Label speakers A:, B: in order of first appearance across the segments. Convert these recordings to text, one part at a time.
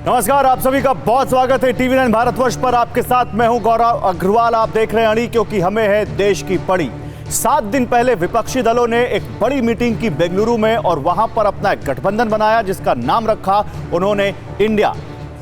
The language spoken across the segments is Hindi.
A: नमस्कार, आप सभी का बहुत स्वागत है TV9 भारतवर्ष पर। आपके साथ मैं हूं गौरव अग्रवाल। आप देख रहे हैं अड़ी, क्योंकि हमें है देश की पड़ी। 7 दिन पहले विपक्षी दलों ने एक बड़ी मीटिंग की बेंगलुरु में और वहां पर अपना एक गठबंधन बनाया जिसका नाम रखा उन्होंने इंडिया।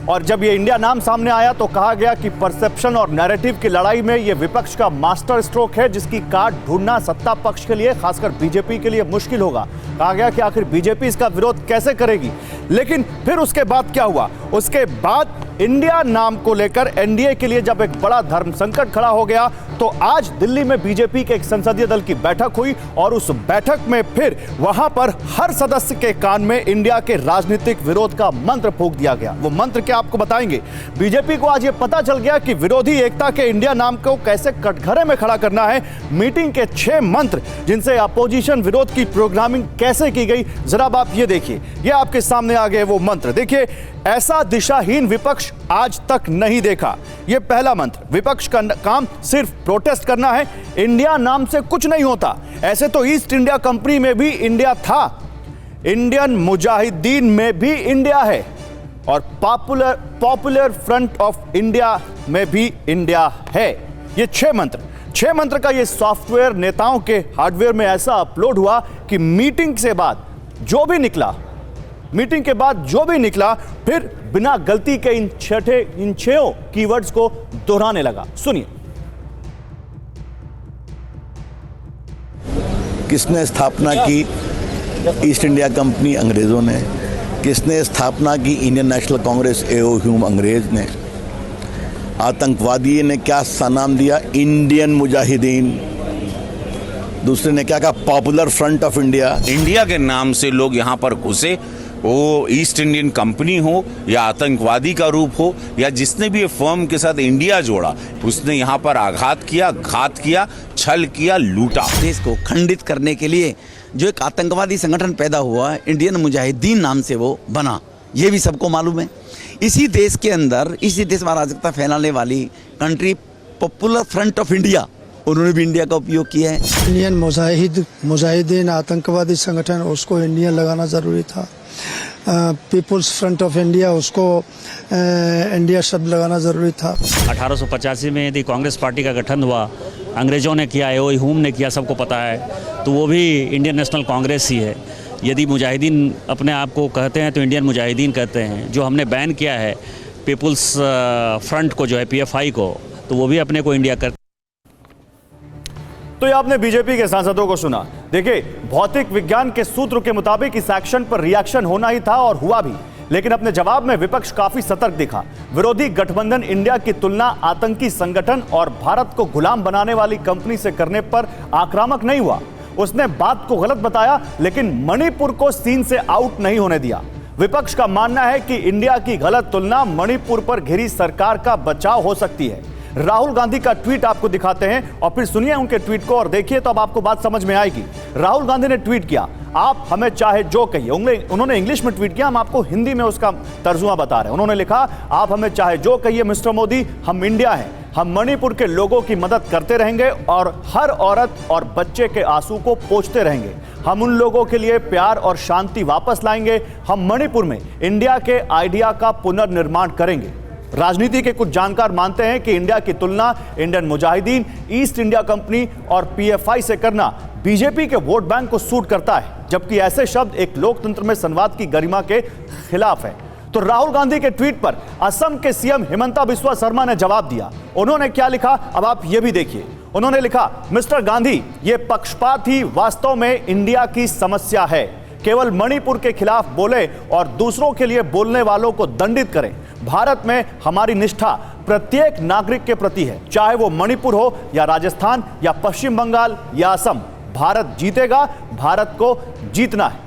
A: और जब ये इंडिया नाम सामने आया तो कहा गया कि परसेप्शन और नैरेटिव की लड़ाई में ये विपक्ष का मास्टर स्ट्रोक है जिसकी काट ढूंढना सत्ता पक्ष के लिए, खासकर बीजेपी के लिए मुश्किल होगा। कहा गया कि आखिर बीजेपी इसका विरोध कैसे करेगी। लेकिन फिर उसके बाद क्या हुआ? उसके बाद इंडिया नाम को लेकर एनडीए के लिए जब एक बड़ा धर्म संकट खड़ा हो गया तो आज दिल्ली में बीजेपी के एक संसदीय दल की बैठक हुई और उस बैठक में फिर वहां पर हर सदस्य के कान में इंडिया के राजनीतिक विरोध का मंत्र फूंक दिया गया। वो मंत्र क्या आपको बताएंगे। बीजेपी को आज ये पता चल गया कि विरोधी एकता के इंडिया नाम को कैसे कटघरे में खड़ा करना है। मीटिंग के 6 मंत्र जिनसे अपोजिशन विरोध की प्रोग्रामिंग कैसे की गई, जरा आप ये देखिए। ये आपके सामने आ गए वो मंत्र। देखिए, ऐसा दिशाहीन विपक्ष आज तक नहीं देखा। यह पहला मंत्र। विपक्ष का काम सिर्फ प्रोटेस्ट करना है, इंडिया नाम से कुछ नहीं होता। ऐसे तो ईस्ट इंडिया कंपनी में भी इंडिया था, इंडियन मुजाहिदीन में भी इंडिया है और पॉपुलर फ्रंट ऑफ इंडिया में भी इंडिया है। ये 6 मंत्र का ये सॉफ्टवेयर नेताओं के हार्डवेयर में ऐसा अपलोड हुआ कि मीटिंग के बाद जो भी निकला फिर बिना गलती के इन 6 कीवर्ड्स को दोहराने लगा। सुनिए।
B: किसने स्थापना की? ईस्ट इंडिया कंपनी, अंग्रेजों ने। किसने स्थापना की? Indian national Congress, A.O.. Hume, अंग्रेज ने। आतंकवादी ने क्या सा नाम दिया? इंडियन मुजाहिदीन। दूसरे ने क्या कहा? Popular front of India.
C: India के नाम से लोग यहाँ पर घुसे, वो ईस्ट इंडियन कंपनी हो या आतंकवादी का रूप हो या जिसने भी ये फर्म के साथ इंडिया जोड़ा, उसने यहाँ पर आघात किया, घात किया, छल किया, लूटा।
D: देश को खंडित करने के लिए जो एक आतंकवादी संगठन पैदा हुआ, इंडियन मुजाहिदीन नाम से वो बना, ये भी सबको मालूम है। इसी देश के अंदर, इसी देश में अराजकता फैलाने वाली country popular front of India, उन्होंने भी इंडिया का उपयोग किया है।
E: इंडियन मुजाहिदीन आतंकवादी संगठन, उसको इंडियन लगाना ज़रूरी था। पीपुल्स फ्रंट ऑफ इंडिया, उसको इंडिया शब्द लगाना ज़रूरी था।
F: 1885 में यदि कांग्रेस पार्टी का गठन हुआ, अंग्रेज़ों ने किया, ए.ओ. ह्यूम ने किया, सबको पता है, तो वो भी इंडियन नेशनल कांग्रेस ही है। यदि मुजाहिदीन अपने आप को कहते हैं तो इंडियन मुजाहिदीन कहते हैं। जो हमने बैन किया है पीपुल्स फ्रंट को, जो है PFI को, तो वो भी अपने को इंडिया करते।
A: तो ये आपने बीजेपी के सांसदों को सुना। देखिए, भौतिक विज्ञान के सूत्र के मुताबिक इस एक्शन पर रिएक्शन होना ही था और हुआ भी, लेकिन अपने जवाब में विपक्ष काफी सतर्क दिखा। विरोधी गठबंधन इंडिया की तुलना आतंकी संगठन और भारत को गुलाम बनाने वाली कंपनी से करने पर आक्रामक नहीं हुआ। उसने बात को गलत बताया, लेकिन मणिपुर को सीन से आउट नहीं होने दिया। विपक्ष का मानना है कि इंडिया की गलत तुलना मणिपुर पर घिरी सरकार का बचाव हो सकती है। राहुल गांधी का ट्वीट आपको दिखाते हैं और फिर सुनिए उनके ट्वीट को और देखिए तो अब आपको बात समझ में आएगी। राहुल गांधी ने ट्वीट किया, आप हमें चाहे जो कहिए। उन्होंने इंग्लिश में ट्वीट किया, हम आपको हिंदी में उसका तर्जुमा बता रहे हैं। उन्होंने लिखा, आप हमें चाहे जो कहिए मिस्टर मोदी, हम इंडिया हैं, हम मणिपुर के लोगों की मदद करते रहेंगे और हर औरत और बच्चे के आंसू को पोंछते रहेंगे। हम उन लोगों के लिए प्यार और शांति वापस लाएंगे। हम मणिपुर में इंडिया के आइडिया का पुनर्निर्माण करेंगे। राजनीति के कुछ जानकार मानते हैं कि इंडिया की तुलना Indian Mujahideen, east India company और PFI से करना बीजेपी के वोट बैंक को सूट करता है, जबकि ऐसे शब्द एक लोकतंत्र में संवाद की गरिमा के खिलाफ है। तो राहुल गांधी के ट्वीट पर असम के सीएम हिमंता बिस्वा शर्मा ने जवाब दिया। उन्होंने क्या लिखा, अब आप ये भी देखिए। उन्होंने लिखा, मिस्टर गांधी, ये पक्षपात ही वास्तव में इंडिया की समस्या है। केवल मणिपुर के खिलाफ बोले और दूसरों के लिए बोलने वालों को दंडित करें। भारत में हमारी निष्ठा प्रत्येक नागरिक के प्रति है, चाहे वो मणिपुर हो या राजस्थान या पश्चिम बंगाल या असम। भारत जीतेगा, भारत को जीतना है।